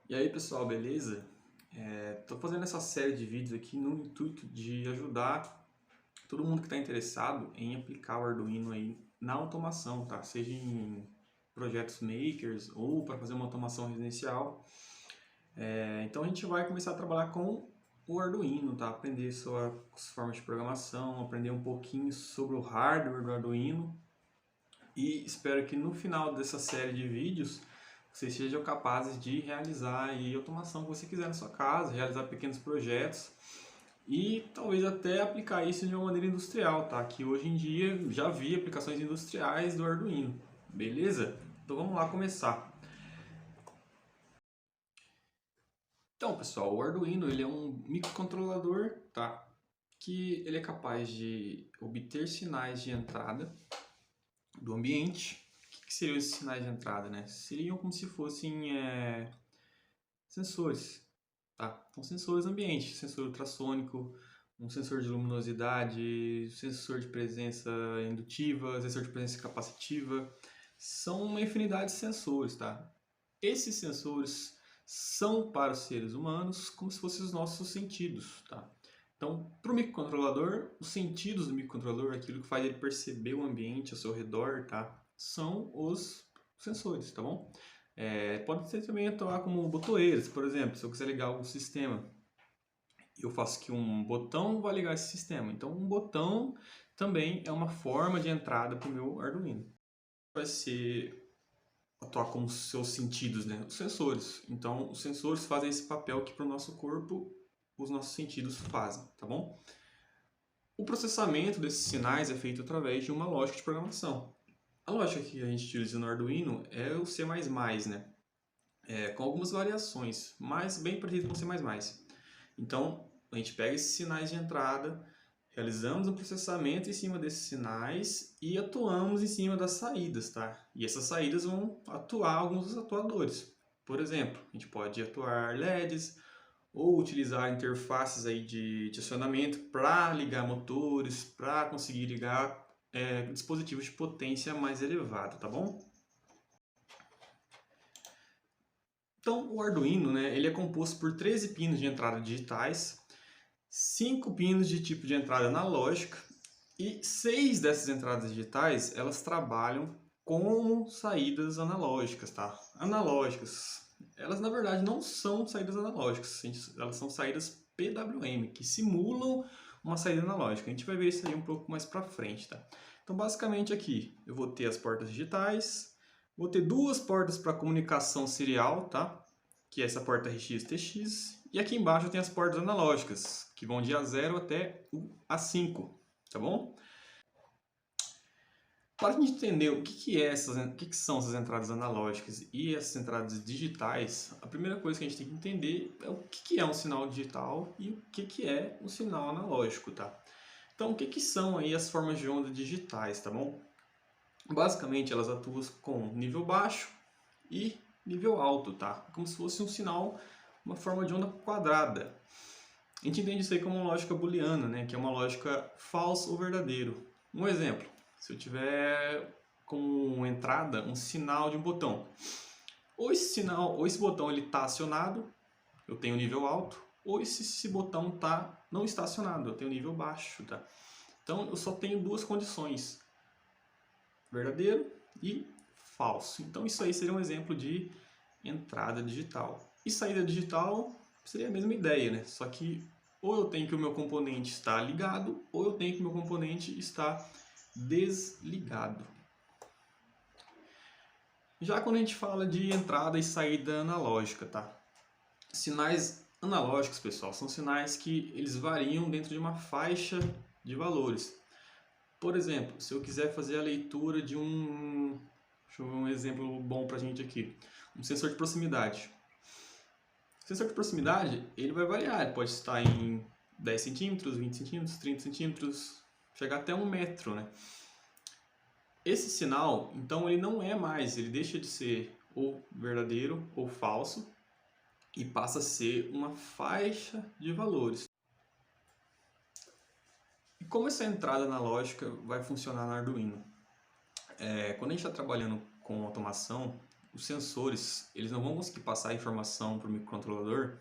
E aí pessoal, beleza? Estou fazendo essa série de vídeos aqui no intuito de ajudar todo mundo que está interessado em aplicar o Arduino aí na automação, tá? Seja em projetos makers ou para fazer uma automação residencial. Então a gente vai começar a trabalhar com o Arduino, tá? Aprender sobre as formas de programação, aprender um pouquinho sobre o hardware do Arduino e espero que no final dessa série de vídeos vocês sejam capazes de realizar a automação que você quiser na sua casa, realizar pequenos projetos e talvez até aplicar isso de uma maneira industrial, tá? Que hoje em dia já vi aplicações industriais do Arduino, beleza? Então vamos lá começar. Então, pessoal, o Arduino ele é um microcontrolador, tá? Que ele é capaz de obter sinais de entrada do ambiente. O que seriam esses sinais de entrada, né? Seriam como se fossem sensores, tá? Então, sensores ambiente, sensor ultrassônico, um sensor de luminosidade, sensor de presença indutiva, sensor de presença capacitiva, são uma infinidade de sensores, tá? Esses sensores são para os seres humanos como se fossem os nossos sentidos, tá? Então, para o microcontrolador, os sentidos do microcontrolador, aquilo que faz ele perceber o ambiente ao seu redor, tá? São os sensores, tá bom? Pode ser também atuar como botoeiras, por exemplo, se eu quiser ligar algum sistema, eu faço que um botão vai ligar esse sistema. Então, um botão também é uma forma de entrada para o meu Arduino. Vai ser atuar como os seus sentidos, né? Os sensores. Então, os sensores fazem esse papel que para o nosso corpo os nossos sentidos fazem, tá bom? O processamento desses sinais é feito através de uma lógica de programação. A lógica que a gente utiliza no Arduino é o C++, né? Com algumas variações, mas bem parecido com o C++. Então, a gente pega esses sinais de entrada, realizamos um processamento em cima desses sinais e atuamos em cima das saídas, tá? E essas saídas vão atuar alguns dos atuadores. Por exemplo, a gente pode atuar LEDs ou utilizar interfaces aí de acionamento para ligar motores, para conseguir ligar dispositivos de potência mais elevada, tá bom? Então, o Arduino, né, ele é composto por 13 pinos de entrada digitais, 5 pinos de tipo de entrada analógica e 6 dessas entradas digitais, elas trabalham como saídas analógicas, tá? Analógicas. Elas, na verdade, não são saídas analógicas, elas são saídas PWM, que simulam uma saída analógica. A gente vai ver isso aí um pouco mais pra frente, tá? Então, basicamente aqui, eu vou ter as portas digitais, vou ter duas portas para comunicação serial, tá? Que é essa porta RX-TX. E aqui embaixo tem as portas analógicas, que vão de A0 até o A5, tá bom? Para a gente entender o que são essas entradas analógicas e essas entradas digitais, a primeira coisa que a gente tem que entender é o que é um sinal digital e o que é um sinal analógico, tá? Então, o que são aí as formas de onda digitais, tá bom? Basicamente, elas atuam com nível baixo e nível alto, tá? Como se fosse um sinal, uma forma de onda quadrada. A gente entende isso aí como uma lógica booleana, né? Que é uma lógica falso ou verdadeiro. Um exemplo, se eu tiver como entrada um sinal de um botão, ou esse botão ele está acionado, eu tenho nível alto, ou esse botão não está acionado, eu tenho nível baixo, tá? Então eu só tenho duas condições, verdadeiro e falso. Então isso aí seria um exemplo de entrada digital. E saída digital seria a mesma ideia, né? Só que ou eu tenho que o meu componente está ligado, ou eu tenho que o meu componente está desligado. Já quando a gente fala de entrada e saída analógica, tá? Sinais analógicos, pessoal, são sinais que eles variam dentro de uma faixa de valores. Por exemplo, se eu quiser fazer a leitura de deixa eu ver um exemplo bom pra gente aqui. Um sensor de proximidade. O sensor de proximidade, ele vai variar, ele pode estar em 10 centímetros, 20 centímetros, 30 centímetros, chegar até 1 metro, né? Esse sinal, então, ele não é mais, ele deixa de ser ou verdadeiro ou falso e passa a ser uma faixa de valores. E como essa entrada analógica vai funcionar no Arduino? Quando a gente está trabalhando com automação, os sensores, eles não vão conseguir passar a informação para o microcontrolador.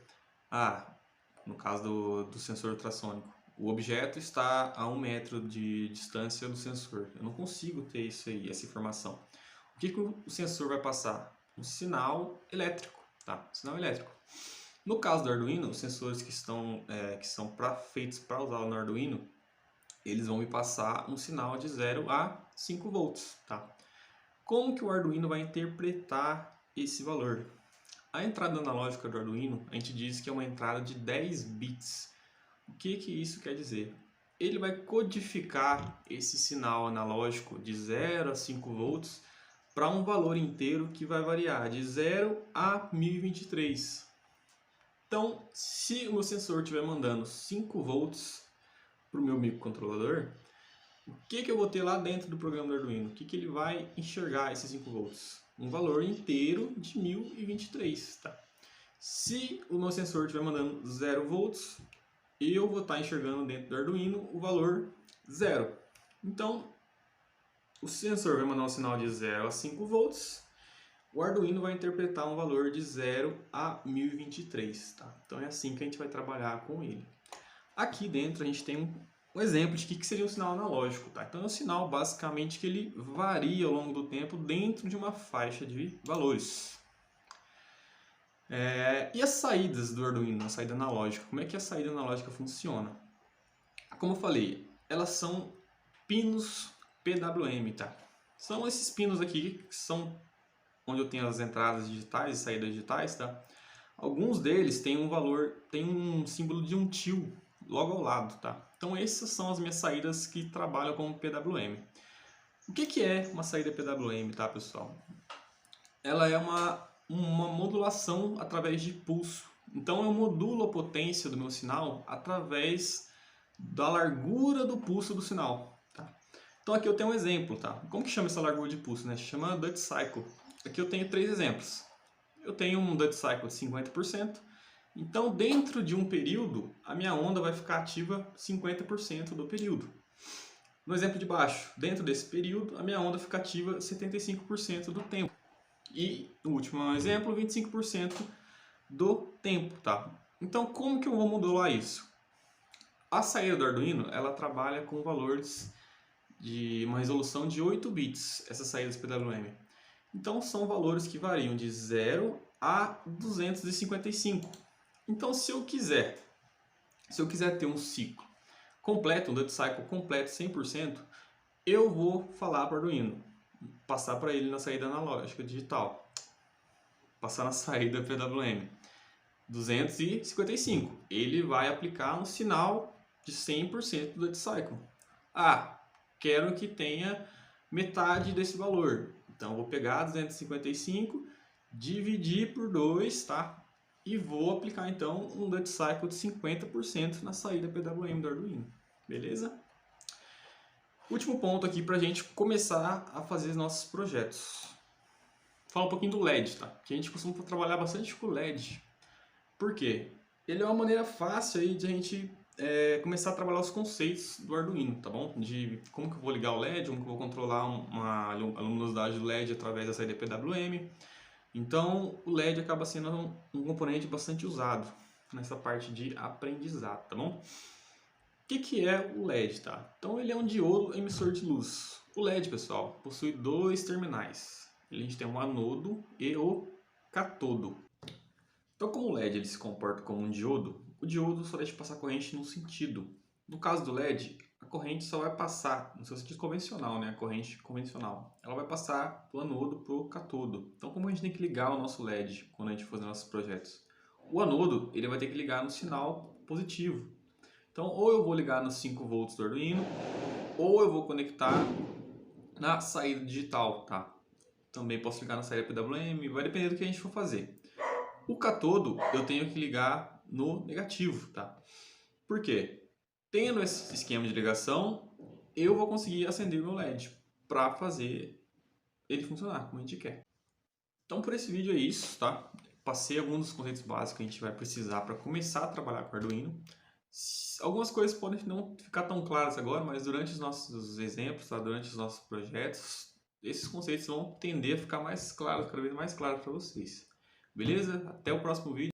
No caso do sensor ultrassônico, o objeto está a 1 metro de distância do sensor. Eu não consigo ter isso aí, essa informação. O que o sensor vai passar? Um sinal elétrico, tá? Sinal elétrico. No caso do Arduino, os sensores que são feitos para usar no Arduino, eles vão me passar um sinal de 0 a 5 volts, tá? Como que o Arduino vai interpretar esse valor? A entrada analógica do Arduino, a gente diz que é uma entrada de 10 bits. O que isso quer dizer? Ele vai codificar esse sinal analógico de 0 a 5 volts para um valor inteiro que vai variar de 0 a 1023. Então, se o meu sensor estiver mandando 5 volts para o meu microcontrolador, o que eu vou ter lá dentro do programa do Arduino? O que ele vai enxergar esses 5 volts? Um valor inteiro de 1023, tá? Se o meu sensor estiver mandando 0 volts, eu vou estar enxergando dentro do Arduino o valor 0. Então, o sensor vai mandar um sinal de 0 a 5 volts, o Arduino vai interpretar um valor de 0 a 1023, tá? Então é assim que a gente vai trabalhar com ele. Aqui dentro a gente tem um exemplo de que seria um sinal analógico, tá? Então é um sinal basicamente que ele varia ao longo do tempo dentro de uma faixa de valores. E as saídas do Arduino, a saída analógica? Como é que a saída analógica funciona? Como eu falei, elas são pinos PWM, tá? São esses pinos aqui que são onde eu tenho as entradas digitais e saídas digitais, tá? Alguns deles têm um valor, tem um símbolo de um tio logo ao lado, tá? Então essas são as minhas saídas que trabalham como PWM. O que é uma saída PWM, tá, pessoal? Ela é uma modulação através de pulso. Então eu modulo a potência do meu sinal através da largura do pulso do sinal, tá? Então aqui eu tenho um exemplo, tá? Como que chama essa largura de pulso, né? Chama Duty Cycle. Aqui eu tenho 3 exemplos. Eu tenho um Duty Cycle de 50%. Então, dentro de um período, a minha onda vai ficar ativa 50% do período. No exemplo de baixo, dentro desse período, a minha onda fica ativa 75% do tempo. E, no último exemplo, 25% do tempo, tá? Então, como que eu vou modular isso? A saída do Arduino, ela trabalha com valores de uma resolução de 8 bits, essas saídas PWM. Então, são valores que variam de 0 a 255. Então, se eu quiser ter um ciclo completo, um Duty Cycle completo, 100%, eu vou falar para o Arduino, passar para ele na saída analógica digital, passar na saída PWM, 255. Ele vai aplicar um sinal de 100% do Duty Cycle. Quero que tenha metade desse valor. Então, eu vou pegar 255, dividir por 2, tá? E vou aplicar então um Duty Cycle de 50% na saída PWM do Arduino. Beleza? Último ponto aqui para a gente começar a fazer nossos projetos. Fala um pouquinho do LED, tá? Que a gente costuma trabalhar bastante com o LED. Por quê? Ele é uma maneira fácil aí de a gente começar a trabalhar os conceitos do Arduino, tá bom? De como que eu vou ligar o LED, como que eu vou controlar a luminosidade do LED através da saída PWM. Então, o LED acaba sendo um componente bastante usado nessa parte de aprendizado, tá bom? O que é o LED, tá? Então, ele é um diodo emissor de luz. O LED, pessoal, possui 2 terminais. A gente tem o anodo e o catodo. Então, como o LED ele se comporta como um diodo, o diodo só deixa passar corrente num sentido. No caso do LED, a corrente só vai passar, no seu sentido convencional, né? A corrente convencional. Ela vai passar do anodo para o catodo. Então, como a gente tem que ligar o nosso LED quando a gente for fazer nossos projetos? O anodo ele vai ter que ligar no sinal positivo. Então, ou eu vou ligar nos 5 volts do Arduino, ou eu vou conectar na saída digital, tá? Também posso ligar na saída PWM, vai depender do que a gente for fazer. O catodo eu tenho que ligar no negativo, tá? Por quê? Tendo esse esquema de ligação, eu vou conseguir acender o meu LED para fazer ele funcionar como a gente quer. Então, por esse vídeo é isso, tá? Passei alguns dos conceitos básicos que a gente vai precisar para começar a trabalhar com o Arduino. Algumas coisas podem não ficar tão claras agora, mas durante os nossos exemplos, tá? Durante os nossos projetos, esses conceitos vão tender a ficar mais claros, cada vez mais claros para vocês. Beleza? Até o próximo vídeo.